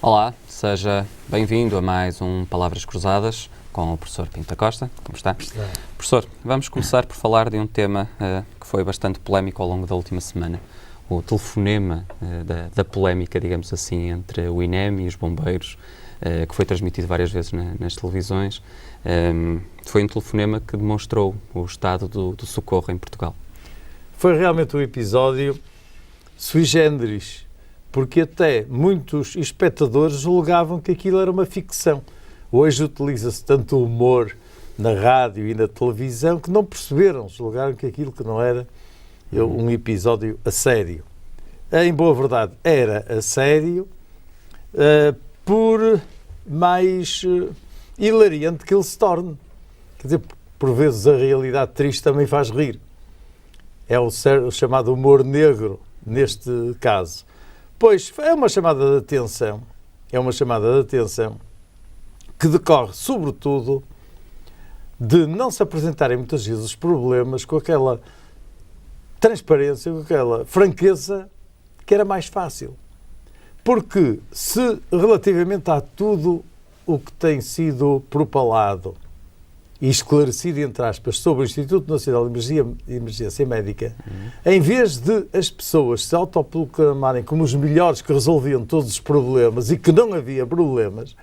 Olá, seja bem-vindo a mais um Palavras Cruzadas com o professor Pinto da Costa. Como está? Professor, vamos começar por falar de um tema que foi bastante polémico ao longo da última semana. O telefonema da polémica, digamos assim, entre o INEM e os bombeiros, que foi transmitido várias vezes nas televisões. Foi um telefonema que demonstrou o estado do socorro em Portugal. Foi realmente um episódio sui generis, porque até muitos espectadores julgavam que aquilo era uma ficção. Hoje utiliza-se tanto o humor na rádio e na televisão que não perceberam, julgaram que aquilo que não era um episódio a sério. Em boa verdade, era a sério, por mais hilariante que ele se torne. Quer dizer, por vezes a realidade triste também faz rir. É o chamado humor negro, neste caso. Pois, é uma chamada de atenção, que decorre, sobretudo, de não se apresentarem muitas vezes os problemas com aquela transparência, com aquela franqueza que era mais fácil. Porque se, relativamente a tudo o que tem sido propalado e esclarecido, entre aspas, sobre o Instituto Nacional de Emergência Médica, em vez de as pessoas se autoproclamarem como os melhores que resolviam todos os problemas e que não havia problemas,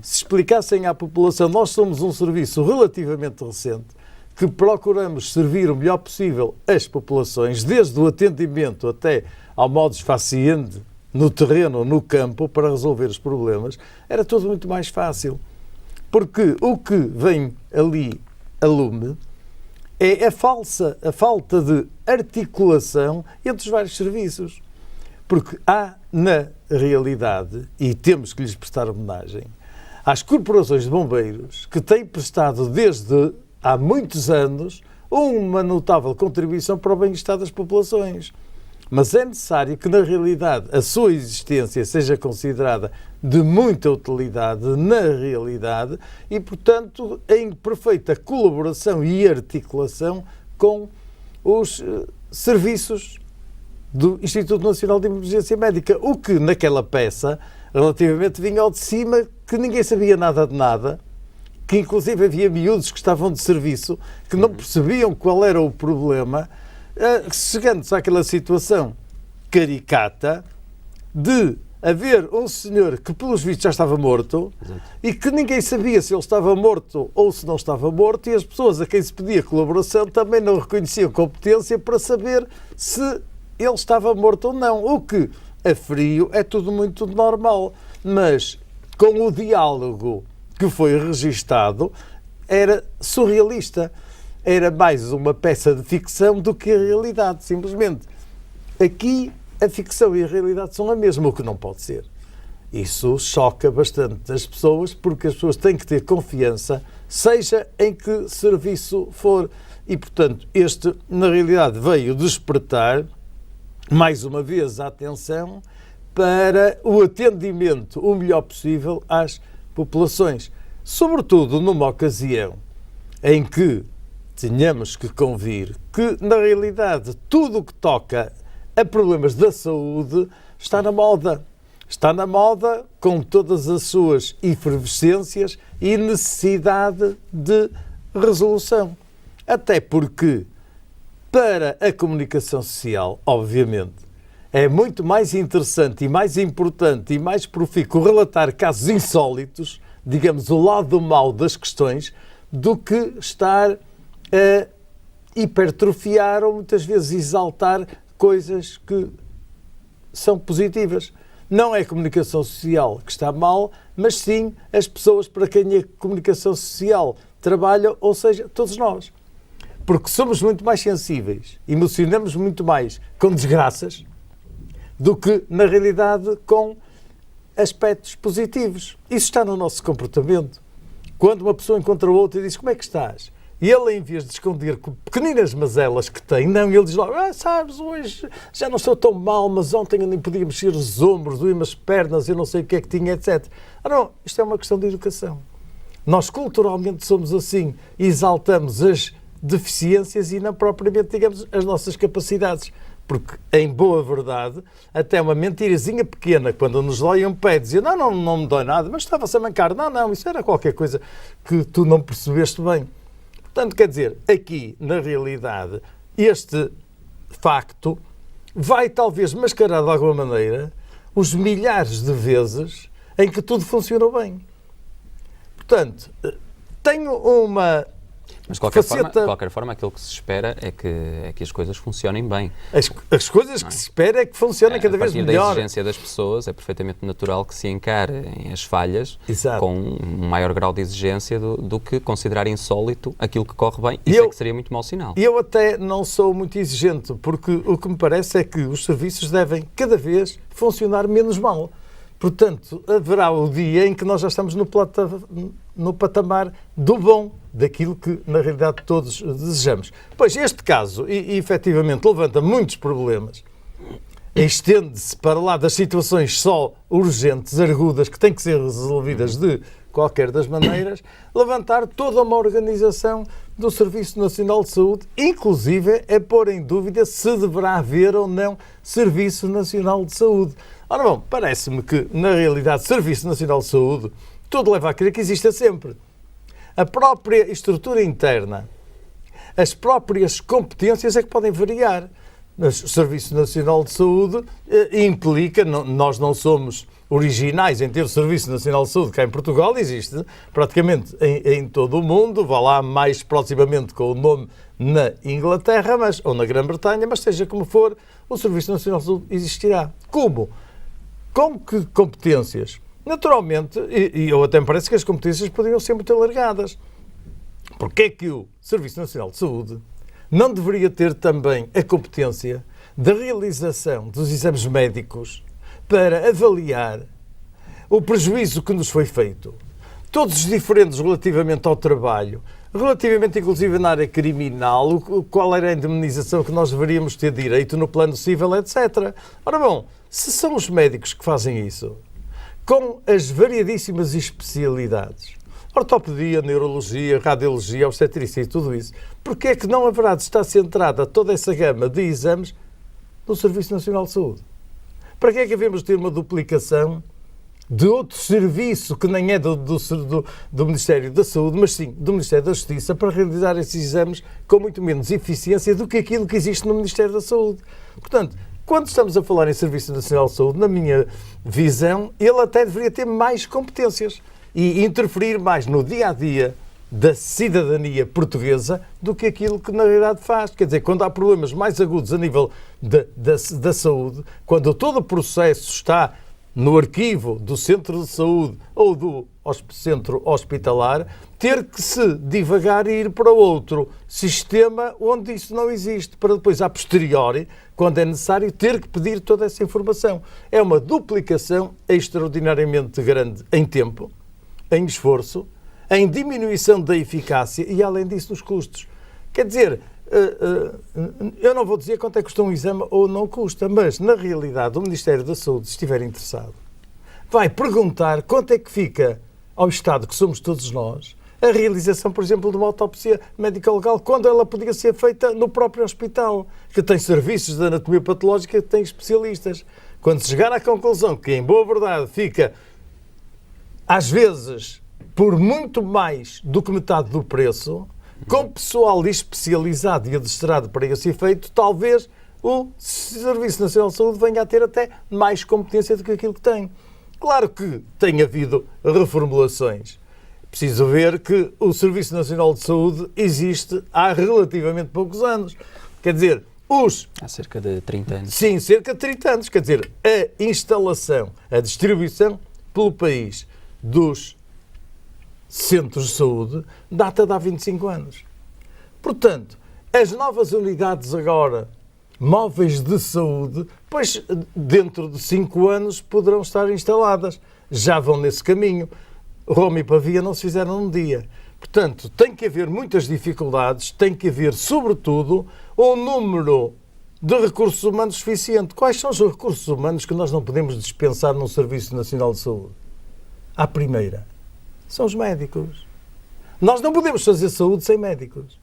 se explicassem à população, nós somos um serviço relativamente recente, que procuramos servir o melhor possível as populações, desde o atendimento até ao modus faciendi, no terreno, no campo, para resolver os problemas, era tudo muito mais fácil. Porque o que vem ali a lume é a falta de articulação entre os vários serviços. Porque há, na realidade, e temos que lhes prestar homenagem, às corporações de bombeiros que têm prestado desde há muitos anos uma notável contribuição para o bem-estar das populações. Mas é necessário que, na realidade, a sua existência seja considerada de muita utilidade na realidade e, portanto, em perfeita colaboração e articulação com os serviços do Instituto Nacional de Emergência Médica. O que, naquela peça, relativamente vinha ao de cima, que ninguém sabia nada de nada, que inclusive havia miúdos que estavam de serviço, que não percebiam qual era o problema, chegando-se àquela situação caricata de haver um senhor que, pelos vistos, já estava morto. Exato. E que ninguém sabia se ele estava morto ou se não estava morto, e as pessoas a quem se pedia colaboração também não reconheciam competência para saber se ele estava morto ou não. O que, a frio, é tudo muito normal. Mas, com o diálogo que foi registado, era surrealista. Era mais uma peça de ficção do que a realidade, simplesmente. Aqui, a ficção e a realidade são a mesma, o que não pode ser. Isso choca bastante as pessoas, porque as pessoas têm que ter confiança, seja em que serviço for. E, portanto, este, na realidade, veio despertar, mais uma vez, a atenção para o atendimento o melhor possível às populações. Sobretudo numa ocasião em que tínhamos que convir que, na realidade, tudo o que toca a problemas da saúde está na moda. Está na moda com todas as suas efervescências e necessidade de resolução. Até porque, para a comunicação social, obviamente, é muito mais interessante e mais importante e mais profícuo relatar casos insólitos, digamos, o lado mau das questões, do que estar a hipertrofiar ou muitas vezes exaltar coisas que são positivas. Não é a comunicação social que está mal, mas sim as pessoas para quem a comunicação social trabalha, ou seja, todos nós. Porque somos muito mais sensíveis, emocionamos muito mais com desgraças do que, na realidade, com aspectos positivos. Isso está no nosso comportamento. Quando uma pessoa encontra outra e diz: como é que estás? E ele, em vez de esconder pequeninas mazelas que tem, não, ele diz logo: sabes, hoje já não estou tão mal, mas ontem eu nem podia mexer os ombros, doía-me as pernas, eu não sei o que é que tinha, etc. Não, isto é uma questão de educação. Nós culturalmente somos assim, exaltamos as deficiências e não propriamente, digamos, as nossas capacidades. Porque, em boa verdade, até uma mentirazinha pequena, quando nos dói um pé, dizia, não me dói nada, mas estava-se a mancar. Não, isso era qualquer coisa que tu não percebeste bem. Portanto, quer dizer, aqui, na realidade, este facto vai talvez mascarar de alguma maneira os milhares de vezes em que tudo funcionou bem. Portanto, tenho uma... Mas, de qualquer forma, aquilo que se espera é que as coisas funcionem bem. As coisas que se espera é que funcionem cada vez melhor. A partir da exigência das pessoas, é perfeitamente natural que se encarem as falhas Exato. Com um maior grau de exigência do que considerar insólito aquilo que corre bem. Isso é que seria muito mau sinal. Eu até não sou muito exigente, porque o que me parece é que os serviços devem cada vez funcionar menos mal. Portanto, haverá o dia em que nós já estamos no patamar do bom, daquilo que, na realidade, todos desejamos. Pois, este caso, efetivamente, levanta muitos problemas. Estende-se para lá das situações só urgentes, argudas, que têm que ser resolvidas de qualquer das maneiras, levantar toda uma organização do Serviço Nacional de Saúde, inclusive é pôr em dúvida se deverá haver ou não Serviço Nacional de Saúde. Ora bom, parece-me que, na realidade, Serviço Nacional de Saúde, tudo leva a crer que exista sempre. A própria estrutura interna, as próprias competências é que podem variar. O Serviço Nacional de Saúde implica, nós não somos originais em ter o Serviço Nacional de Saúde cá em Portugal, existe praticamente em todo o mundo, vá lá mais proximamente com o nome na Inglaterra ou na Grã-Bretanha, mas seja como for, o Serviço Nacional de Saúde existirá. Como? Com que competências? Naturalmente, e eu até me parece que as competências poderiam ser muito alargadas. Porque é que o Serviço Nacional de Saúde não deveria ter também a competência da realização dos exames médicos para avaliar o prejuízo que nos foi feito? Todos os diferentes relativamente ao trabalho, relativamente inclusive na área criminal, qual era a indemnização que nós deveríamos ter direito no plano civil, etc. Ora bom, se são os médicos que fazem isso, com as variadíssimas especialidades, ortopedia, neurologia, radiologia, obstetrícia e tudo isso, porque é que não haverá de estar centrada toda essa gama de exames no Serviço Nacional de Saúde? Para que é que devemos ter uma duplicação de outro serviço que nem é do Ministério da Saúde, mas sim do Ministério da Justiça, para realizar esses exames com muito menos eficiência do que aquilo que existe no Ministério da Saúde? Portanto, quando estamos a falar em Serviço Nacional de Saúde, na minha visão, ele até deveria ter mais competências e interferir mais no dia-a-dia da cidadania portuguesa do que aquilo que na realidade faz. Quer dizer, quando há problemas mais agudos a nível da saúde, quando todo o processo está no arquivo do centro de saúde ou do centro hospitalar, ter que se divagar e ir para outro sistema onde isso não existe, para depois, a posteriori, quando é necessário, ter que pedir toda essa informação. É uma duplicação extraordinariamente grande em tempo, em esforço, em diminuição da eficácia e, além disso, nos custos. Quer dizer, eu não vou dizer quanto é que custa um exame ou não custa, mas, na realidade, o Ministério da Saúde, se estiver interessado, vai perguntar quanto é que fica ao Estado, que somos todos nós, a realização, por exemplo, de uma autópsia médico-legal, quando ela podia ser feita no próprio hospital, que tem serviços de anatomia patológica, que tem especialistas. Quando se chegar à conclusão que, em boa verdade, fica, às vezes, por muito mais do que metade do preço, com pessoal especializado e adestrado para esse efeito, talvez o Serviço Nacional de Saúde venha a ter até mais competência do que aquilo que tem. Claro que tem havido reformulações. Preciso ver que o Serviço Nacional de Saúde existe há relativamente poucos anos. Quer dizer, há cerca de 30 anos. Sim, cerca de 30 anos. Quer dizer, a instalação, a distribuição pelo país dos centros de saúde data de há 25 anos. Portanto, as novas unidades agora, móveis de saúde, pois dentro de 5 anos poderão estar instaladas. Já vão nesse caminho. Roma e Pavia não se fizeram num dia. Portanto, tem que haver muitas dificuldades, tem que haver, sobretudo, um número de recursos humanos suficiente. Quais são os recursos humanos que nós não podemos dispensar num Serviço Nacional de Saúde? À primeira, são os médicos. Nós não podemos fazer saúde sem médicos.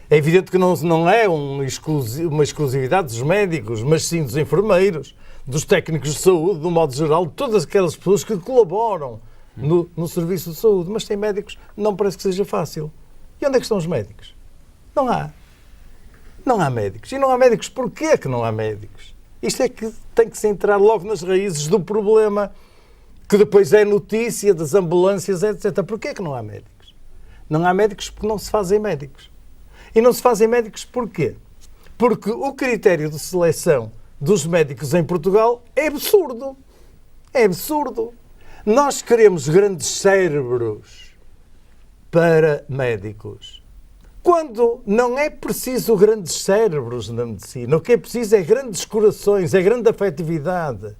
É evidente que não é uma exclusividade dos médicos, mas sim dos enfermeiros, dos técnicos de saúde, do modo geral, de todas aquelas pessoas que colaboram no serviço de saúde. Mas tem médicos, não parece que seja fácil. E onde é que estão os médicos? Não há. Não há médicos. E não há médicos porquê que não há médicos? Isto é que tem que se entrar logo nas raízes do problema, que depois é notícia das ambulâncias, etc. Porquê que não há médicos? Não há médicos porque não se fazem médicos. E não se fazem médicos porquê? Porque o critério de seleção dos médicos em Portugal é absurdo. É absurdo. Nós queremos grandes cérebros para médicos, quando não é preciso grandes cérebros na medicina. O que é preciso é grandes corações, é grande afetividade.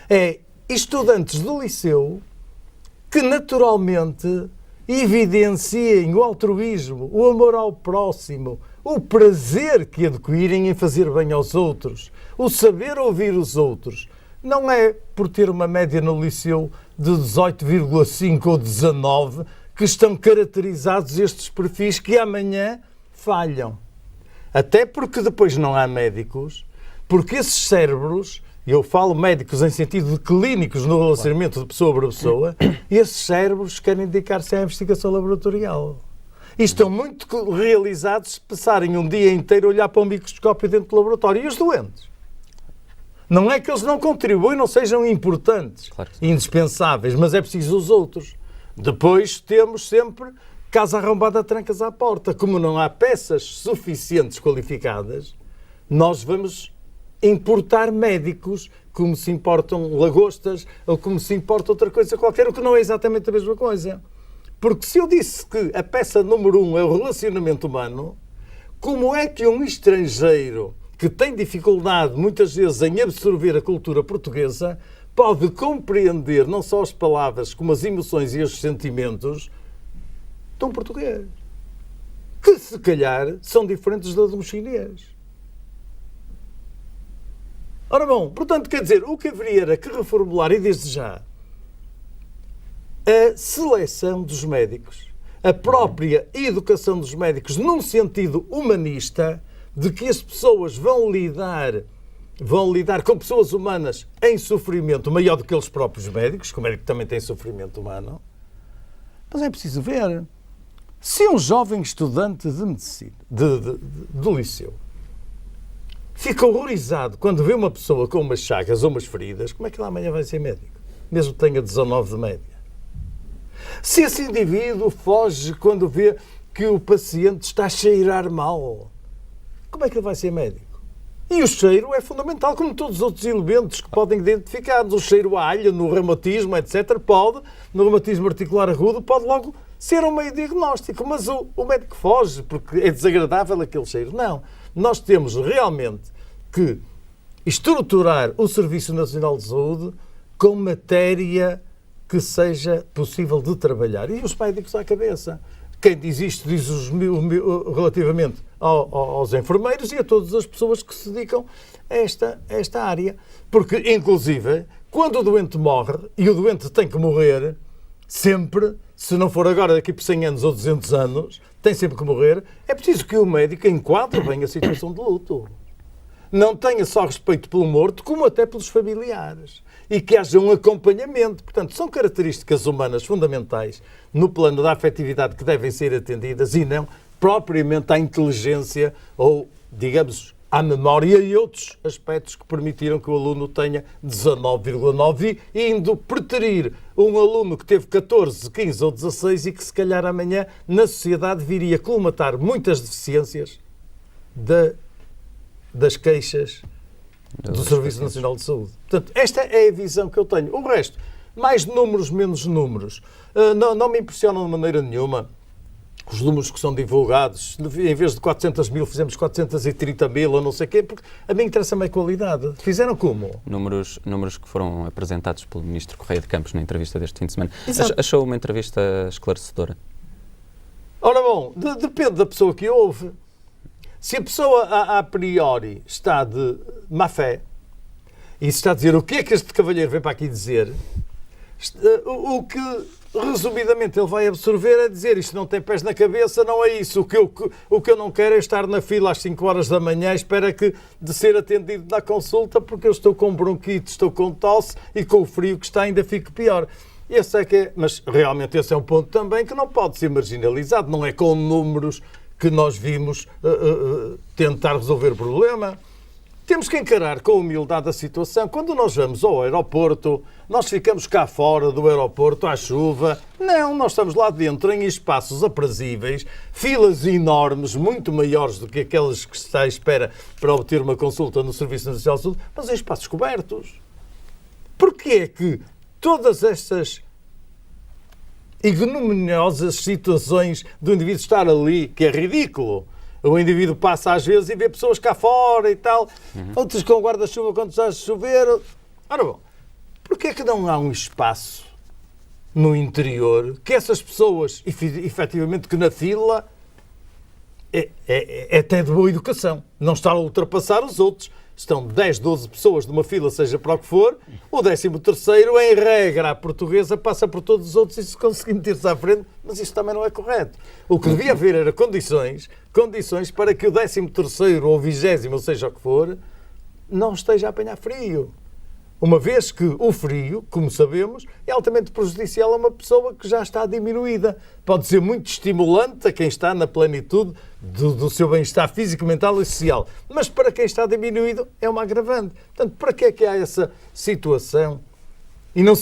É estudantes do liceu que naturalmente evidenciem o altruísmo, o amor ao próximo, o prazer que adquirem em fazer bem aos outros, o saber ouvir os outros. Não é por ter uma média no liceu de 18,5 ou 19 que estão caracterizados estes perfis que amanhã falham. Até porque depois não há médicos, porque esses cérebros, eu falo médicos em sentido de clínicos no relacionamento de pessoa para pessoa, esses cérebros querem dedicar-se à investigação laboratorial. E estão muito realizados se passarem um dia inteiro a olhar para um microscópio dentro do laboratório. E os doentes? Não é que eles não contribuem, não sejam importantes, claro, indispensáveis, mas é preciso os outros. Depois temos sempre casa arrombada, trancas à porta. Como não há peças suficientes qualificadas, nós vamos importar médicos como se importam lagostas ou como se importa outra coisa qualquer, o que não é exatamente a mesma coisa. Porque se eu disse que a peça número 1 é o relacionamento humano, como é que um estrangeiro que tem dificuldade muitas vezes em absorver a cultura portuguesa pode compreender não só as palavras como as emoções e os sentimentos de um português, que se calhar são diferentes da de um chinês? Ora bom, portanto, quer dizer, o que haveria era que reformular, e desde já, a seleção dos médicos, a própria educação dos médicos num sentido humanista, de que as pessoas vão lidar com pessoas humanas em sofrimento maior do que eles próprios médicos, que o médico também tem sofrimento humano. Mas é preciso ver. Se um jovem estudante de medicina, do liceu, fica horrorizado quando vê uma pessoa com umas chagas ou umas feridas, como é que ele amanhã vai ser médico? Mesmo que tenha 19 de média. Se esse indivíduo foge quando vê que o paciente está a cheirar mal, como é que ele vai ser médico? E o cheiro é fundamental, como todos os outros elementos que podem identificar. O cheiro a alho, no reumatismo, etc., no reumatismo articular agudo, pode logo ser um meio diagnóstico. Mas o médico foge porque é desagradável aquele cheiro. Não. Nós temos realmente que estruturar o Serviço Nacional de Saúde com matéria que seja possível de trabalhar. E os médicos à cabeça. Quem diz isto diz relativamente aos enfermeiros e a todas as pessoas que se dedicam a esta área. Porque, inclusive, quando o doente morre, e o doente tem que morrer, sempre, se não for agora daqui por 100 anos ou 200 anos, tem sempre que morrer, é preciso que o médico enquadre bem a situação de luto. Não tenha só respeito pelo morto, como até pelos familiares. E que haja um acompanhamento. Portanto, são características humanas fundamentais no plano da afetividade que devem ser atendidas e não propriamente à inteligência ou, digamos, à memória e outros aspectos que permitiram que o aluno tenha 19,9 e indo preterir um aluno que teve 14, 15 ou 16 e que se calhar amanhã na sociedade viria colmatar muitas deficiências das queixas do Serviço Nacional de Saúde. Portanto, esta é a visão que eu tenho. O resto, mais números, menos números, não me impressionam de maneira nenhuma. Os números que são divulgados, em vez de 400 mil, fizemos 430 mil ou não sei o quê, porque a mim interessa-me a qualidade. Fizeram como? Números que foram apresentados pelo Ministro Correia de Campos na entrevista deste fim de semana. Exato. Achou uma entrevista esclarecedora? Ora bom, depende da pessoa que ouve. Se a pessoa a priori está de má fé e se está a dizer o que é que este cavalheiro vem para aqui dizer, O que, resumidamente, ele vai absorver é dizer isto não tem pés na cabeça, não é isso. O que eu não quero é estar na fila às 5 horas da manhã, espera de ser atendido na consulta, porque eu estou com bronquite, estou com tosse e com o frio que está ainda fico pior. Esse é que é, mas realmente esse é um ponto também que não pode ser marginalizado. Não é com números que nós vimos tentar resolver o problema. Temos que encarar com humildade a situação. Quando nós vamos ao aeroporto, nós ficamos cá fora do aeroporto à chuva. Não, nós estamos lá dentro em espaços aprazíveis, filas enormes, muito maiores do que aquelas que está à espera para obter uma consulta no Serviço Nacional de Saúde, mas em espaços cobertos. Porquê é que todas estas ignominiosas situações do indivíduo estar ali, que é ridículo? O indivíduo passa às vezes e vê pessoas cá fora e tal, outros com guarda-chuva quando está a chover. Ora bom, porquê é que não há um espaço no interior que essas pessoas, efetivamente, que na fila é até de boa educação, não está a ultrapassar os outros. Estão 10, 12 pessoas numa fila, seja para o que for, o 13º, em regra, a portuguesa, passa por todos os outros e se conseguir meter-se à frente, mas isso também não é correto. O que devia haver era condições para que o 13º ou o 20º, ou seja o que for, não esteja a apanhar frio. Uma vez que o frio, como sabemos, é altamente prejudicial a uma pessoa que já está diminuída. Pode ser muito estimulante a quem está na plenitude do seu bem-estar físico, mental e social. Mas para quem está diminuído é uma agravante. Portanto, para que é que há essa situação? E não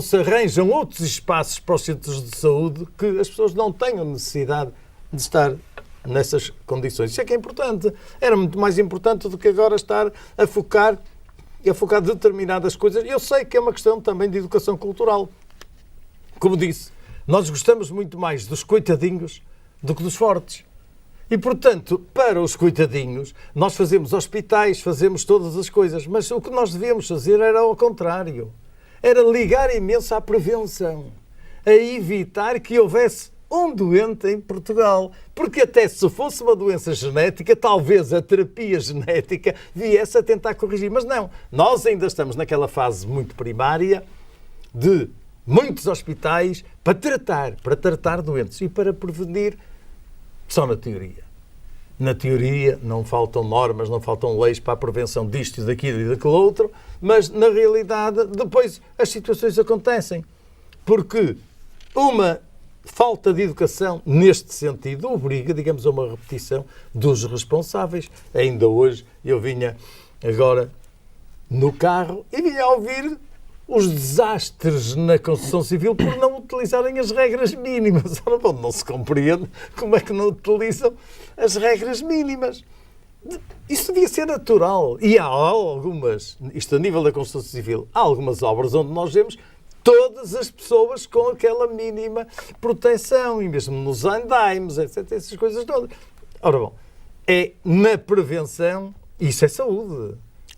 se arranjam outros espaços para os centros de saúde que as pessoas não tenham necessidade de estar nessas condições. Isso é que é importante. Era muito mais importante do que agora estar a focar determinadas coisas. Eu sei que é uma questão também de educação cultural. Como disse, nós gostamos muito mais dos coitadinhos do que dos fortes. E, portanto, para os coitadinhos, nós fazemos hospitais, fazemos todas as coisas, mas o que nós devíamos fazer era ao contrário. Era ligar imenso à prevenção, a evitar que houvesse um doente em Portugal, porque até se fosse uma doença genética, talvez a terapia genética viesse a tentar corrigir, mas não. Nós ainda estamos naquela fase muito primária de muitos hospitais para tratar doentes e para prevenir só na teoria. Na teoria não faltam normas, não faltam leis para a prevenção disto, daquilo e daquele outro, mas na realidade depois as situações acontecem, porque uma falta de educação, neste sentido, obriga, digamos, a uma repetição dos responsáveis. Ainda hoje eu vinha agora no carro e vinha a ouvir os desastres na construção civil por não utilizarem as regras mínimas. Ora, bom, não se compreende como é que não utilizam as regras mínimas. Isso devia ser natural. E há algumas, isto a nível da construção civil, há algumas obras onde nós vemos todas as pessoas com aquela mínima proteção, e mesmo nos andaimes, etc., essas coisas todas. Ora bom, é na prevenção, isso é saúde,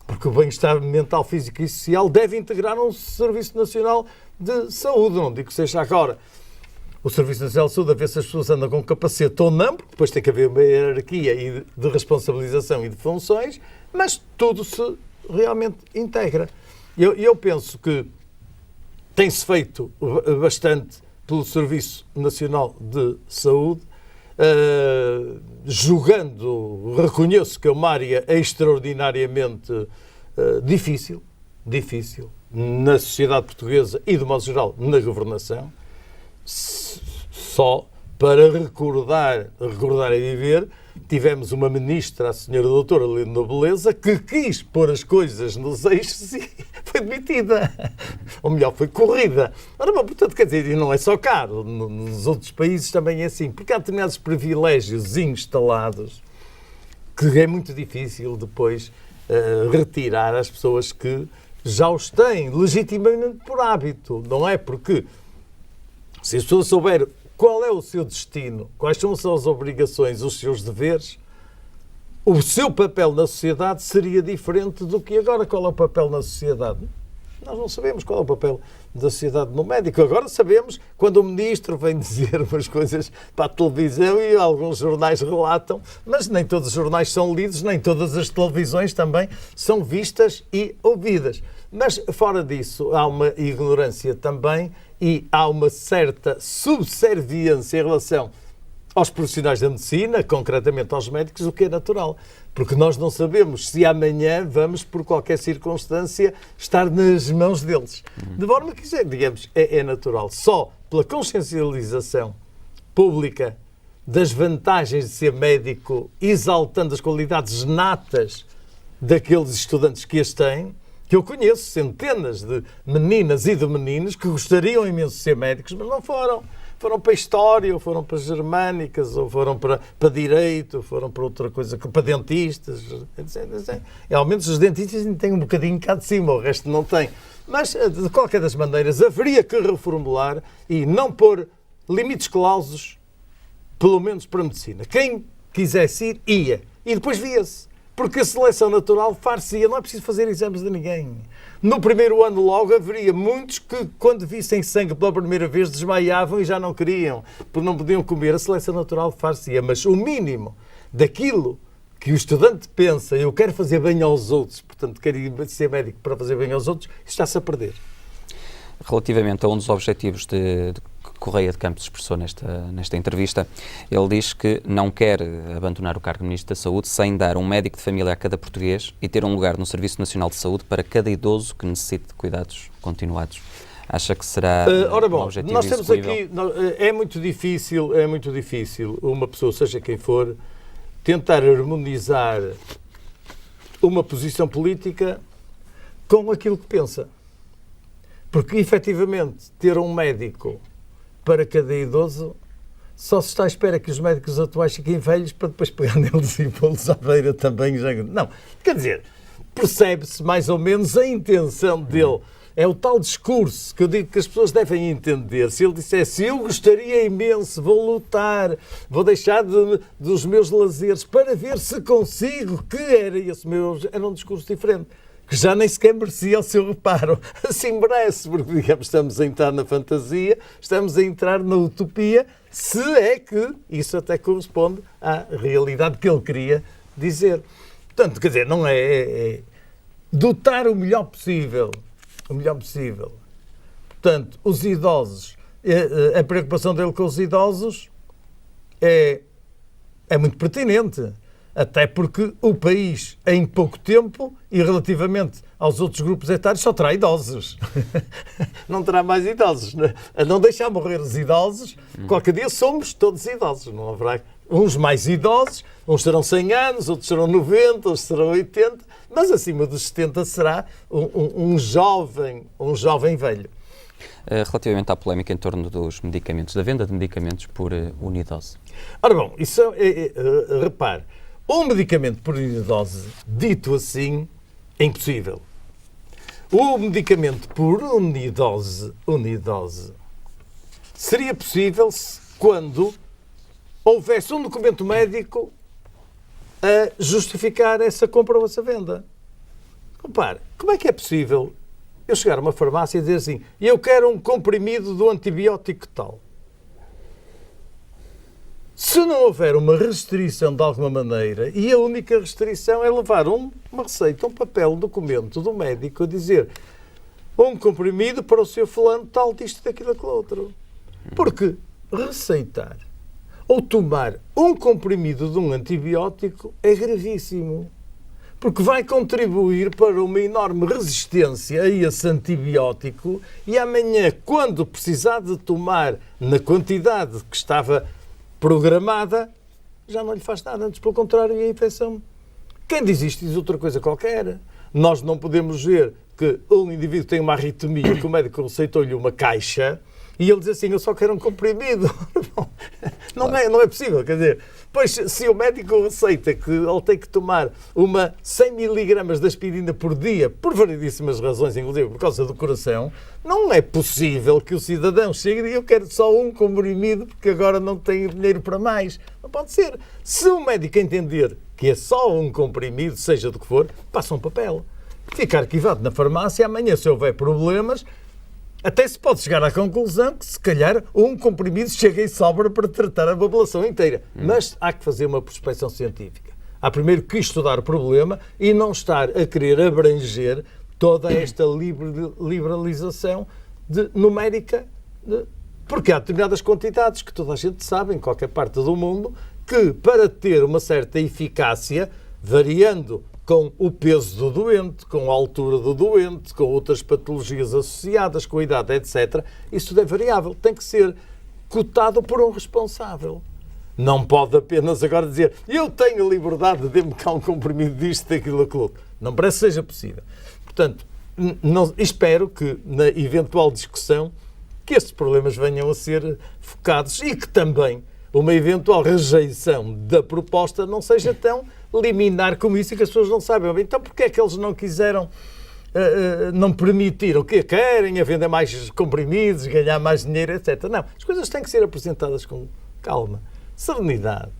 porque o bem-estar mental, físico e social deve integrar um Serviço Nacional de Saúde. Não digo que seja agora o Serviço Nacional de Saúde a ver se as pessoas andam com capacete ou não, porque depois tem que haver uma hierarquia de responsabilização e de funções, mas tudo se realmente integra. Eu penso que tem-se feito bastante pelo Serviço Nacional de Saúde, reconheço que é uma área extraordinariamente difícil na sociedade portuguesa e, de modo geral, na governação. Só para recordar e viver, tivemos uma ministra, a senhora doutora Linda Beleza, que quis pôr as coisas nos eixos e foi demitida. Ou melhor, foi corrida. Ora, bom, portanto, quer dizer, e não é só caro. Nos outros países também é assim. Porque há determinados privilégios instalados que é muito difícil depois retirar às pessoas que já os têm legitimamente por hábito. Não é? Porque se a pessoa souber qual é o seu destino, quais são as suas obrigações, os seus deveres, o seu papel na sociedade seria diferente do que agora. Qual é o papel na sociedade? Nós não sabemos qual é o papel da sociedade no médico. Agora sabemos quando o ministro vem dizer umas coisas para a televisão e alguns jornais relatam, mas nem todos os jornais são lidos, nem todas as televisões também são vistas e ouvidas. Mas, fora disso, há uma ignorância também e há uma certa subserviência em relação aos profissionais da medicina, concretamente aos médicos, o que é natural. Porque nós não sabemos se amanhã vamos, por qualquer circunstância, estar nas mãos deles. De forma que, digamos, é natural. Só pela consciencialização pública das vantagens de ser médico, exaltando as qualidades natas daqueles estudantes que as têm, que eu conheço centenas de meninas e de meninos que gostariam imenso de ser médicos, mas não foram. Foram para a História, ou foram para as Germânicas, ou foram para Direito, ou foram para outra coisa, para dentistas, etc. E, ao menos os dentistas ainda têm um bocadinho cá de cima, o resto não tem. Mas, de qualquer das maneiras, haveria que reformular e não pôr limites clausos, pelo menos para a medicina. Quem quisesse ir, ia. E depois via-se. Porque a seleção natural far-se-ia, não é preciso fazer exames de ninguém. No primeiro ano logo haveria muitos que, quando vissem sangue pela primeira vez, desmaiavam e já não queriam, porque não podiam comer. A seleção natural far-se-ia, mas o mínimo daquilo que o estudante pensa, eu quero fazer bem aos outros, portanto quero ir ser médico para fazer bem aos outros, está-se a perder. Relativamente a um dos objetivos de Correia de Campos expressou nesta entrevista, ele diz que não quer abandonar o cargo de Ministro da Saúde sem dar um médico de família a cada português e ter um lugar no Serviço Nacional de Saúde para cada idoso que necessite de cuidados continuados. Acha que será ora bom, um objetivo nós temos execuível? aqui, é muito difícil uma pessoa, seja quem for, tentar harmonizar uma posição política com aquilo que pensa. Porque, efetivamente, ter um médico para cada idoso, só se está à espera que os médicos atuais fiquem velhos para depois pegar neles e pô-los à beira também. Não, quer dizer, percebe-se mais ou menos a intenção dele. É o tal discurso que eu digo que as pessoas devem entender. Se ele dissesse, eu gostaria imenso, vou lutar, vou deixar dos meus lazeres para ver se consigo, que era um discurso diferente. Que já nem sequer merecia o seu reparo. Assim merece, porque, digamos, estamos a entrar na fantasia, estamos a entrar na utopia, se é que isso até corresponde à realidade que ele queria dizer. Portanto, quer dizer, não é dotar o melhor possível. Portanto, os idosos, a preocupação dele com os idosos é muito pertinente. Até porque o país, em pouco tempo, e relativamente aos outros grupos etários, só terá idosos. Não terá mais idosos. A não deixar morrer os idosos, qualquer dia somos todos idosos. Não haverá uns mais idosos, uns terão 100 anos, outros serão 90, outros serão 80, mas acima dos 70 será um jovem velho. Relativamente à polémica em torno dos medicamentos, da venda de medicamentos por unidose. Ora bom, isso repare, um medicamento por unidose, dito assim, é impossível. O medicamento por unidose seria possível quando houvesse um documento médico a justificar essa compra ou essa venda. Repare, como é que é possível eu chegar a uma farmácia e dizer assim, eu quero um comprimido do antibiótico tal? Se não houver uma restrição de alguma maneira, e a única restrição é levar uma receita, um papel, um documento do médico a dizer um comprimido para o seu fulano tal, disto, daquilo, daquilo outro. Porque receitar ou tomar um comprimido de um antibiótico é gravíssimo. Porque vai contribuir para uma enorme resistência a esse antibiótico e amanhã, quando precisar de tomar na quantidade que estava programada, já não lhe faz nada, antes pelo contrário, a infecção. Quem diz isto diz outra coisa qualquer. Nós não podemos ver que um indivíduo tem uma arritmia, que o médico receitou-lhe uma caixa e ele diz assim, eu só quero um comprimido. Não é possível, quer dizer, pois se o médico receita que ele tem que tomar 100 miligramas de aspirina por dia, por variedíssimas razões, inclusive por causa do coração, não é possível que o cidadão chegue e diga, eu quero só um comprimido porque agora não tenho dinheiro para mais. Não pode ser. Se o médico entender que é só um comprimido, seja do que for, passa um papel. Fica arquivado na farmácia, amanhã se houver problemas, até se pode chegar à conclusão que, se calhar, um comprimido chega e sobra para tratar a população inteira. Mas há que fazer uma prospecção científica. Há primeiro que estudar o problema e não estar a querer abranger toda esta liberalização numérica, porque há determinadas quantidades que toda a gente sabe, em qualquer parte do mundo, que para ter uma certa eficácia, variando com o peso do doente, com a altura do doente, com outras patologias associadas, com a idade, etc., isso é variável, tem que ser cotado por um responsável. Não pode apenas agora dizer eu tenho a liberdade de dê-me cá um comprimido disto, daquilo, aquilo. Não parece que seja possível. Portanto, espero que na eventual discussão que estes problemas venham a ser focados e que também uma eventual rejeição da proposta não seja tão liminar como isso e que as pessoas não sabem. Então, porquê é que eles não quiseram, não permitiram, o que querem, a vender mais comprimidos, ganhar mais dinheiro, etc. Não, as coisas têm que ser apresentadas com calma, serenidade,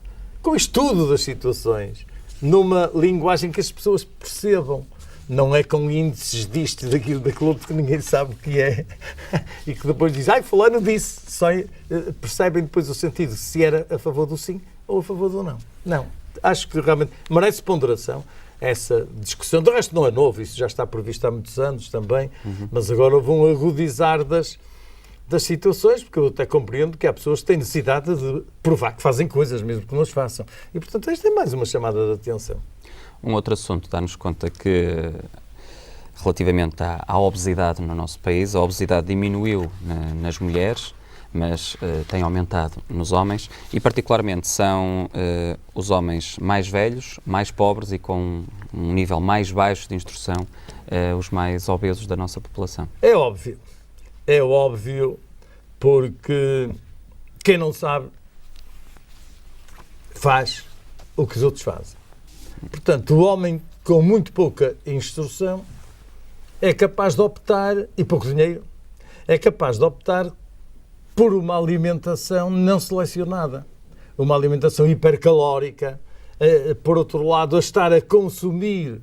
com estudo das situações, numa linguagem que as pessoas percebam. Não é com índices disto e daquilo, daquilo que ninguém sabe o que é e que depois diz, fulano disse, só percebem depois o sentido, se era a favor do sim ou a favor do não. Não, acho que realmente merece ponderação essa discussão. Do resto não é novo, isso já está previsto há muitos anos também, mas agora vão agudizar das situações, porque eu até compreendo que há pessoas que têm necessidade de provar que fazem coisas, mesmo que não as façam. E, portanto, esta é mais uma chamada de atenção. Um outro assunto dá-nos conta que, relativamente à obesidade no nosso país, a obesidade diminuiu nas mulheres, mas tem aumentado nos homens, e particularmente são os homens mais velhos, mais pobres e com um nível mais baixo de instrução, os mais obesos da nossa população. É óbvio, porque quem não sabe faz o que os outros fazem. Portanto, o homem com muito pouca instrução é capaz de optar, e pouco dinheiro, é capaz de optar por uma alimentação não selecionada. Uma alimentação hipercalórica, por outro lado, a estar a consumir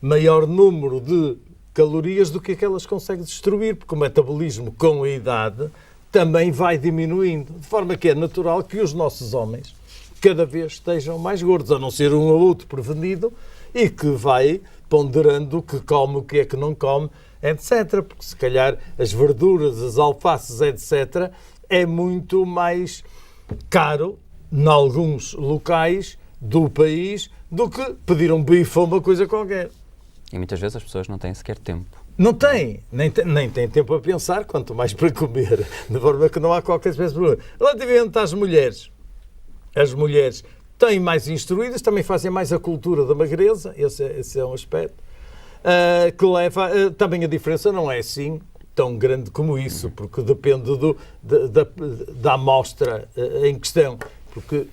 maior número de calorias do que aquelas consegue destruir, porque o metabolismo com a idade também vai diminuindo, de forma que é natural que os nossos homens cada vez estejam mais gordos, a não ser um ou outro prevenido e que vai ponderando o que come, o que é que não come, etc. Porque se calhar as verduras, as alfaces, etc., é muito mais caro, em alguns locais do país, do que pedir um bife ou uma coisa qualquer. E muitas vezes as pessoas não têm sequer tempo. Não têm, nem têm tempo a pensar, quanto mais para comer, de forma que não há qualquer espécie de problema. Relativamente às mulheres, as mulheres têm mais instruídas, também fazem mais a cultura da magreza, esse é um aspecto, que leva, também a diferença não é assim tão grande como isso, porque depende da amostra em questão, porque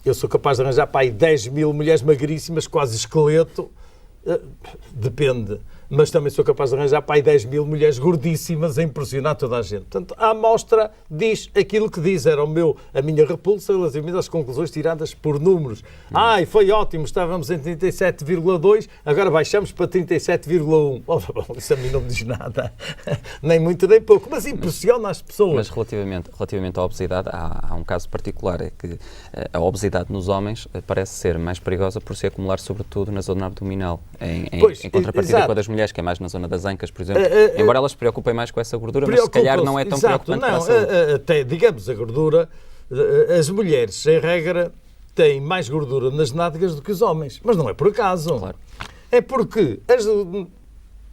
eu sou capaz de arranjar para aí 10 mil mulheres magríssimas, quase esqueleto, depende, mas também sou capaz de arranjar para aí 10 mil mulheres gordíssimas a impressionar toda a gente. Portanto, a amostra diz aquilo que diz, era a minha repulsa relativamente às conclusões tiradas por números. Foi ótimo, estávamos em 37,2, agora baixamos para 37,1. Isso a mim não me diz nada, nem muito nem pouco, mas impressiona as pessoas. Mas relativamente à obesidade, há um caso particular, é que a obesidade nos homens parece ser mais perigosa por se acumular sobretudo na zona abdominal, em contrapartida com a das mulheres, que é mais na zona das ancas, por exemplo, embora elas se preocupem mais com essa gordura, mas se calhar não é tão preocupante para a saúde. Até, digamos, a gordura, as mulheres, em regra, têm mais gordura nas nádegas do que os homens, mas não é por acaso. Claro. É porque as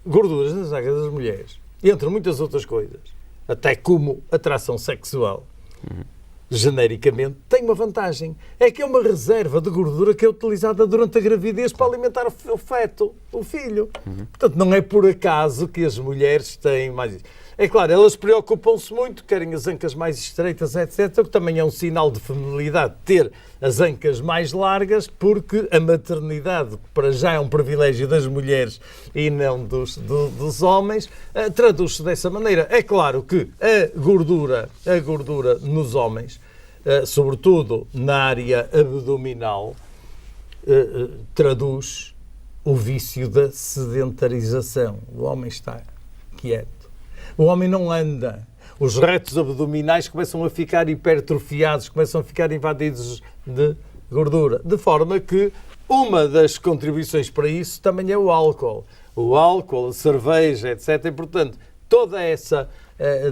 gorduras nas nádegas das mulheres, entre muitas outras coisas, até como atração sexual, genericamente, tem uma vantagem. É que é uma reserva de gordura que é utilizada durante a gravidez para alimentar o feto, o filho. Portanto, não é por acaso que as mulheres têm mais... É claro, elas preocupam-se muito, querem as ancas mais estreitas, etc., que também é um sinal de feminilidade ter as ancas mais largas, porque a maternidade, para já é um privilégio das mulheres e não dos homens, traduz-se dessa maneira. É claro que a gordura nos homens, sobretudo na área abdominal, traduz o vício da sedentarização. O homem está quieto. O homem não anda. Os retos abdominais começam a ficar hipertrofiados, começam a ficar invadidos de gordura. De forma que uma das contribuições para isso também é o álcool. o álcool, a cerveja, etc. E, portanto, toda essa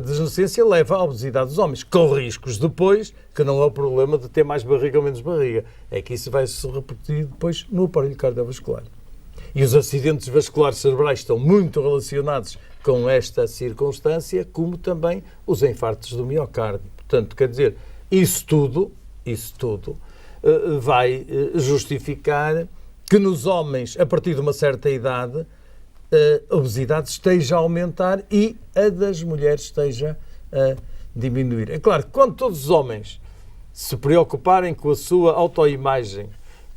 desnecessidade leva à obesidade dos homens, com riscos depois, que não é o problema de ter mais barriga ou menos barriga, é que isso vai se repetir depois no aparelho cardiovascular. E os acidentes vasculares cerebrais estão muito relacionados com esta circunstância, como também os infartos do miocárdio. Portanto, quer dizer, isso tudo vai justificar que nos homens, a partir de uma certa idade, a obesidade esteja a aumentar e a das mulheres esteja a diminuir. É claro que quando todos os homens se preocuparem com a sua autoimagem,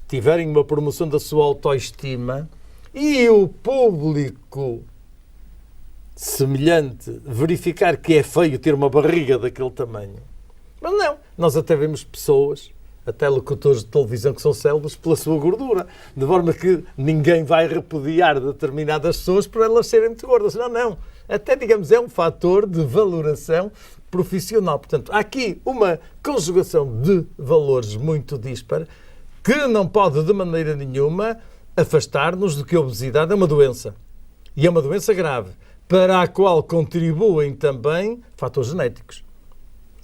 tiverem uma promoção da sua autoestima e o público semelhante verificar que é feio ter uma barriga daquele tamanho. Mas não, nós até vemos pessoas, até locutores de televisão que são célebres pela sua gordura, de forma que ninguém vai repudiar determinadas pessoas por elas serem muito gordas. Não. Até, digamos, é um fator de valoração profissional. Portanto, há aqui uma conjugação de valores muito dispara que não pode, de maneira nenhuma, afastar-nos de que a obesidade é uma doença. E é uma doença grave, para a qual contribuem também fatores genéticos.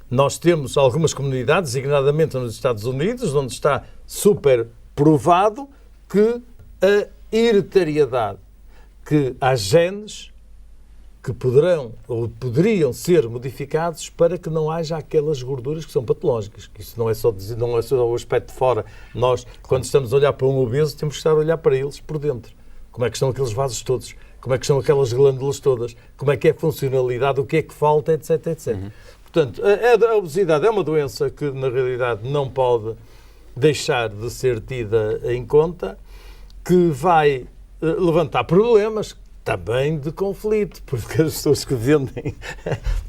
Nós temos algumas comunidades, designadamente nos Estados Unidos, onde está super provado que a hereditariedade, que há genes que poderão ou poderiam ser modificados para que não haja aquelas gorduras que são patológicas. Isso não é só o aspecto de fora. Nós, quando estamos a olhar para um obeso, temos que estar a olhar para eles por dentro. Como é que estão aqueles vasos todos? Como é que estão aquelas glândulas todas? Como é que é a funcionalidade? O que é que falta? Etc, etc. Portanto, a obesidade é uma doença que, na realidade, não pode deixar de ser tida em conta, que vai levantar problemas também de conflito, porque as pessoas que vendem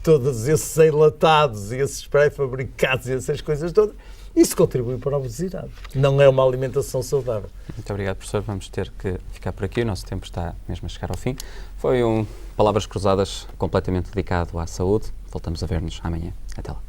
todos esses enlatados e esses pré-fabricados e essas coisas todas, isso contribui para a obesidade. Não é uma alimentação saudável. Muito obrigado, professor. Vamos ter que ficar por aqui. O nosso tempo está mesmo a chegar ao fim. Foi Palavras Cruzadas completamente dedicado à saúde. Voltamos a ver-nos amanhã. Até lá.